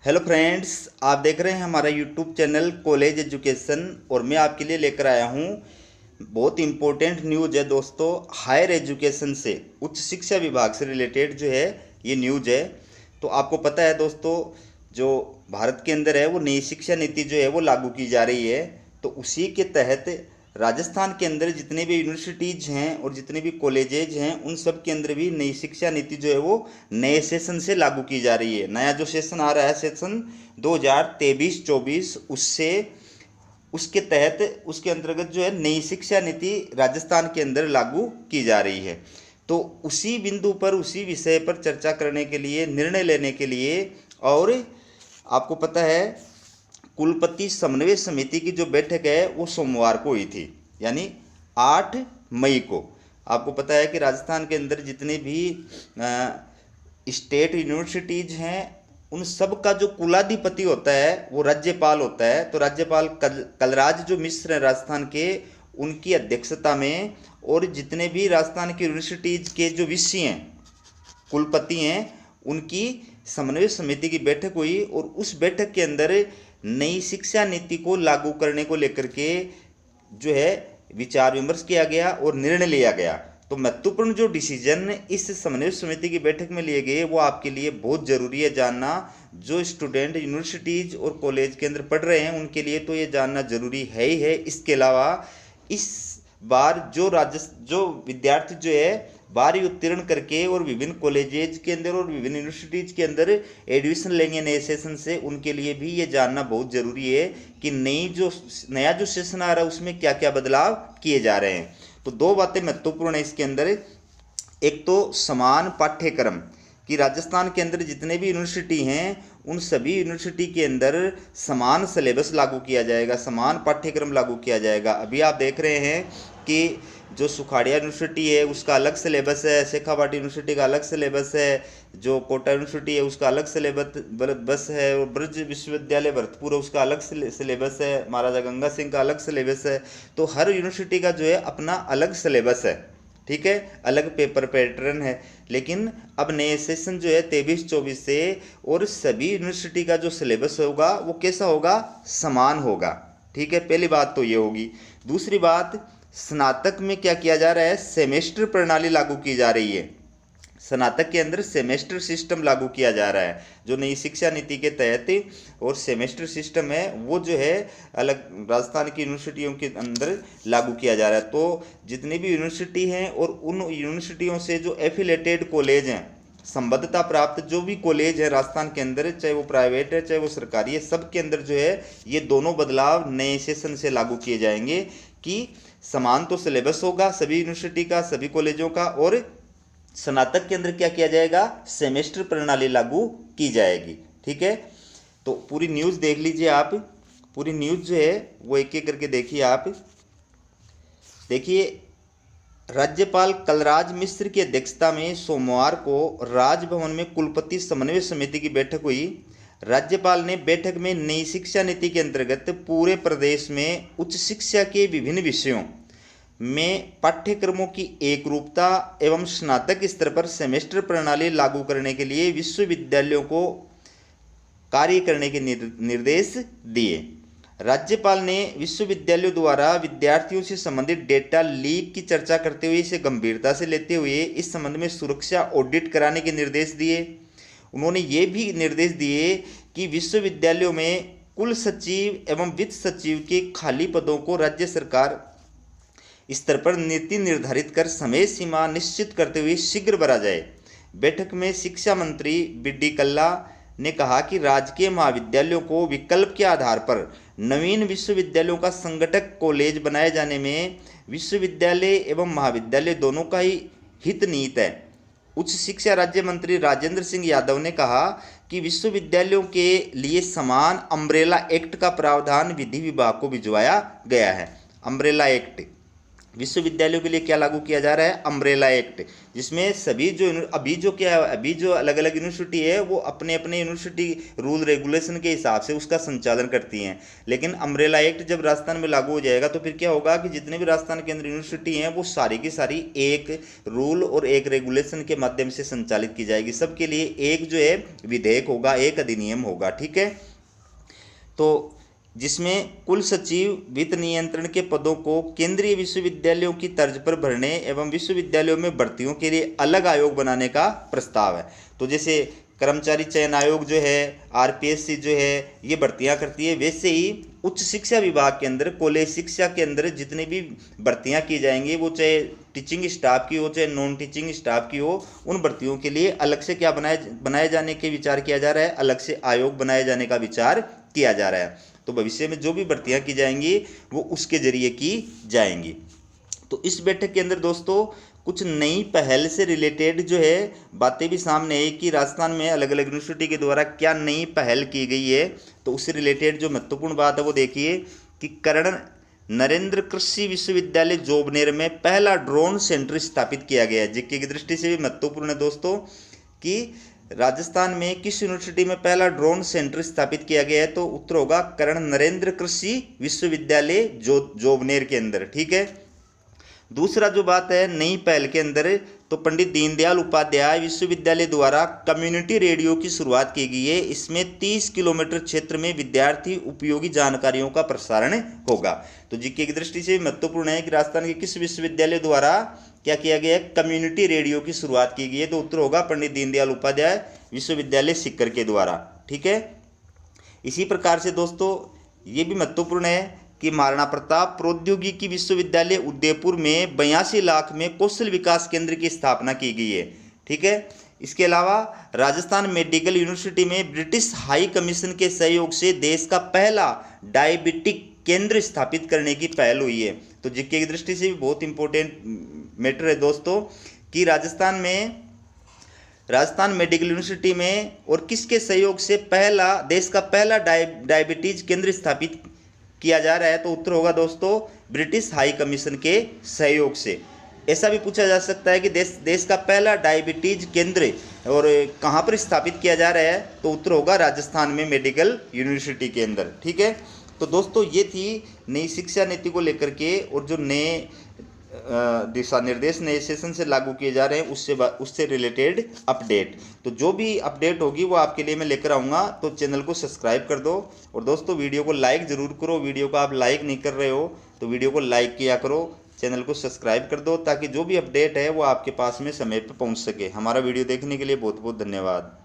Hello friends, आप देख रहे हैं हमारा यूट्यूब चैनल कॉलेज एजुकेशन और मैं आपके लिए लेकर आया हूँ बहुत इम्पोर्टेंट न्यूज़ है दोस्तों। हायर एजुकेशन से उच्च शिक्षा विभाग से रिलेटेड जो है ये न्यूज़ है। तो आपको पता है दोस्तों, जो भारत के अंदर है वो नई शिक्षा नीति जो है वो लागू की जा रही है। तो उसी के तहत राजस्थान के अंदर जितने भी यूनिवर्सिटीज़ हैं और जितने भी कॉलेजेज हैं उन सब के अंदर भी नई शिक्षा नीति जो है वो नए सेशन से लागू की जा रही है। नया जो सेशन आ रहा है, सेशन 2023-24, उससे उसके तहत उसके अंतर्गत जो है नई शिक्षा नीति राजस्थान के अंदर लागू की जा रही है। तो उसी बिंदु पर, उसी विषय पर चर्चा करने के लिए, निर्णय लेने के लिए, और आपको पता है कुलपति समन्वय समिति की जो बैठक है वो सोमवार को हुई थी, यानी 8 मई को। आपको पता है कि राजस्थान के अंदर जितने भी स्टेट यूनिवर्सिटीज़ हैं उन सब का जो कुलाधिपति होता है वो राज्यपाल होता है। तो राज्यपाल कलराज जो मिश्र हैं राजस्थान के, उनकी अध्यक्षता में, और जितने भी राजस्थान की यूनिवर्सिटीज़ के जो विषय हैं, कुलपति हैं, उनकी समन्वय समिति की बैठक हुई और उस बैठक के अंदर नई शिक्षा नीति को लागू करने को लेकर के जो है विचार विमर्श किया गया और निर्णय लिया गया। तो महत्वपूर्ण जो डिसीजन इस समन्वय समिति की बैठक में लिए गए वो आपके लिए बहुत ज़रूरी है जानना। जो स्टूडेंट यूनिवर्सिटीज़ और कॉलेज के अंदर पढ़ रहे हैं उनके लिए तो ये जानना जरूरी है ही है। इसके अलावा इस बार जो विद्यार्थी जो है 12वीं उत्तीर्ण करके और विभिन्न कॉलेजेज के अंदर और विभिन्न यूनिवर्सिटीज़ के अंदर एडमिशन लेंगे नए सेशन से, उनके लिए भी ये जानना बहुत ज़रूरी है कि नया जो सेशन आ रहा है उसमें क्या क्या बदलाव किए जा रहे हैं। तो दो बातें महत्वपूर्ण है इसके अंदर। एक तो समान पाठ्यक्रम, कि राजस्थान के अंदर जितने भी यूनिवर्सिटी हैं उन सभी यूनिवर्सिटी के अंदर समान सिलेबस लागू किया जाएगा, समान पाठ्यक्रम लागू किया जाएगा। अभी आप देख रहे हैं कि जो सुखाड़िया यूनिवर्सिटी है उसका अलग सिलेबस है, शेखावाटी यूनिवर्सिटी का अलग सिलेबस है, जो कोटा यूनिवर्सिटी है उसका अलग सिलेबस है, और ब्रज विश्वविद्यालय भरतपुर उसका अलग सिलेबस है, महाराजा गंगा सिंह का अलग सिलेबस है। तो हर यूनिवर्सिटी का जो है अपना अलग सिलेबस है, ठीक है, अलग पेपर पैटर्न है। लेकिन अब नए सेशन जो है 23-24 से, और सभी यूनिवर्सिटी का जो सिलेबस होगा वो कैसा होगा, समान होगा। ठीक है, पहली बात तो ये होगी। दूसरी बात, स्नातक में क्या किया जा रहा है, सेमेस्टर प्रणाली लागू की जा रही है। स्नातक के अंदर सेमेस्टर सिस्टम लागू किया जा रहा है जो नई शिक्षा नीति के तहत, और सेमेस्टर सिस्टम है वो जो है अलग राजस्थान की यूनिवर्सिटियों के अंदर लागू किया जा रहा है। तो जितनी भी यूनिवर्सिटी हैं और उन यूनिवर्सिटियों से जो एफिलेटेड कॉलेज हैं, संबद्धता प्राप्त जो भी कॉलेज है राजस्थान के अंदर, चाहे वो प्राइवेट है चाहे वो सरकारी है, सब के अंदर जो है ये दोनों बदलाव नए सेशन से लागू किए जाएंगे कि समान तो सिलेबस होगा सभी यूनिवर्सिटी का, सभी कॉलेजों का, और स्नातक के अंदर क्या किया जाएगा, सेमेस्टर प्रणाली लागू की जाएगी। ठीक है, तो पूरी न्यूज़ देख लीजिए आप। पूरी न्यूज़ जो है वो एक एक करके देखिए आप। देखिए, राज्यपाल कलराज मिश्र की अध्यक्षता में सोमवार को राजभवन में कुलपति समन्वय समिति की बैठक हुई। राज्यपाल ने बैठक में नई शिक्षा नीति के अंतर्गत पूरे प्रदेश में उच्च शिक्षा के विभिन्न विषयों में पाठ्यक्रमों की एकरूपता एवं स्नातक स्तर पर सेमेस्टर प्रणाली लागू करने के लिए विश्वविद्यालयों को कार्य करने के निर्देश दिए। राज्यपाल ने विश्वविद्यालयों द्वारा विद्यार्थियों से संबंधित डेटा लीक की चर्चा करते हुए इसे गंभीरता से लेते हुए इस संबंध में सुरक्षा ऑडिट कराने के निर्देश दिए। उन्होंने ये भी निर्देश दिए कि विश्वविद्यालयों में कुल सचिव एवं वित्त सचिव के खाली पदों को राज्य सरकार स्तर पर नीति निर्धारित कर समय सीमा निश्चित करते हुए शीघ्र भरा जाए। बैठक में शिक्षा मंत्री बी.डी. कल्ला ने कहा कि राजकीय महाविद्यालयों को विकल्प के आधार पर नवीन विश्वविद्यालयों का संगठक कॉलेज बनाए जाने में विश्वविद्यालय एवं महाविद्यालय दोनों का ही हित निहित है। उच्च शिक्षा राज्य मंत्री राजेंद्र सिंह यादव ने कहा कि विश्वविद्यालयों के लिए समान अम्ब्रेला एक्ट का प्रावधान विधि विभाग को भिजवाया गया है। अम्ब्रेला एक्ट विश्वविद्यालयों के लिए क्या लागू किया जा रहा है, अम्ब्रेला एक्ट, जिसमें सभी जो अभी जो अलग अलग यूनिवर्सिटी है वो अपने अपने यूनिवर्सिटी रूल रेगुलेशन के हिसाब से उसका संचालन करती हैं। लेकिन अम्ब्रेला एक्ट जब राजस्थान में लागू हो जाएगा तो फिर क्या होगा कि जितने भी राजस्थान के अंदर यूनिवर्सिटी हैं वो सारी की सारी एक रूल और एक रेगुलेशन के माध्यम से संचालित की जाएगी। सबके लिए एक जो है विधेयक होगा, एक अधिनियम होगा। ठीक है, तो जिसमें कुल सचिव वित्त नियंत्रण के पदों को केंद्रीय विश्वविद्यालयों की तर्ज पर भरने एवं विश्वविद्यालयों में भर्तियों के लिए अलग आयोग बनाने का प्रस्ताव है। तो जैसे कर्मचारी चयन आयोग जो है, आरपीएससी जो है, ये भर्तियां करती है, वैसे ही उच्च शिक्षा विभाग के अंदर, कॉलेज शिक्षा के अंदर जितनी भी भर्तियां की जाएंगी, वो चाहे टीचिंग स्टाफ की हो चाहे नॉन टीचिंग स्टाफ की हो, उन भर्तियों के लिए अलग से क्या बनाए जाने के विचार किया जा रहा है, अलग से आयोग बनाए जाने का विचार किया जा रहा है। तो भविष्य में जो भी भर्तियां की जाएंगी वो उसके जरिए की जाएंगी। तो इस बैठक के अंदर दोस्तों कुछ नई पहल से रिलेटेड जो है बातें भी सामने आई कि राजस्थान में अलग अलग यूनिवर्सिटी के द्वारा क्या नई पहल की गई है। तो उससे रिलेटेड जो महत्वपूर्ण बात है वो देखिए कि कर्ण नरेंद्र कृषि विश्वविद्यालय जोबनेर में पहला ड्रोन सेंटर स्थापित किया गया है। जीके की दृष्टि से भी महत्वपूर्ण है दोस्तों कि राजस्थान में किस यूनिवर्सिटी में पहला ड्रोन सेंटर स्थापित किया गया है, तो उत्तर होगा कर्ण नरेंद्र कृषि विश्वविद्यालय जोबनेर के अंदर। ठीक है, दूसरा जो बात है नई पहल के अंदर, तो पंडित दीनदयाल उपाध्याय विश्वविद्यालय द्वारा कम्युनिटी रेडियो की शुरुआत की गई है। इसमें 30 किलोमीटर क्षेत्र में विद्यार्थी उपयोगी जानकारियों का प्रसारण होगा। तो जीके की दृष्टि से महत्वपूर्ण है कि राजस्थान के किस विश्वविद्यालय द्वारा क्या किया गया है, कम्युनिटी रेडियो की शुरुआत की गई है। तो उत्तर होगा पंडित दीनदयाल उपाध्याय विश्वविद्यालय सीकर के द्वारा। ठीक है, इसी प्रकार से दोस्तों ये भी महत्वपूर्ण है कि महाराणा प्रताप प्रौद्योगिकी विश्वविद्यालय उदयपुर में 82 लाख में कौशल विकास केंद्र की स्थापना की गई है। ठीक है, इसके अलावा राजस्थान मेडिकल यूनिवर्सिटी में ब्रिटिश हाई कमीशन के सहयोग से देश का पहला डायबिटिक केंद्र स्थापित करने की पहल हुई है। तो जीके की दृष्टि से भी बहुत इंपॉर्टेंट मैटर है दोस्तों कि राजस्थान मेडिकल यूनिवर्सिटी में और किसके सहयोग से देश का पहला डायबिटीज केंद्र स्थापित किया जा रहा है, तो उत्तर होगा दोस्तों ब्रिटिश हाई कमीशन के सहयोग से। ऐसा भी पूछा जा सकता है कि देश का पहला डायबिटीज केंद्र और कहाँ पर स्थापित किया जा रहा है, तो उत्तर होगा राजस्थान में मेडिकल यूनिवर्सिटी के अंदर। ठीक है, तो दोस्तों ये थी नई शिक्षा नीति को लेकर के और जो नए दिशा निर्देश नए सेशन से लागू किए जा रहे हैं उससे रिलेटेड अपडेट। तो जो भी अपडेट होगी वो आपके लिए मैं लेकर आऊँगा। तो चैनल को सब्सक्राइब कर दो और दोस्तों वीडियो को लाइक ज़रूर करो। वीडियो को आप लाइक नहीं कर रहे हो तो वीडियो को लाइक किया करो, चैनल को सब्सक्राइब कर दो ताकि जो भी अपडेट है वो आपके पास में समय पर पहुँच सके। हमारा वीडियो देखने के लिए बहुत बहुत धन्यवाद।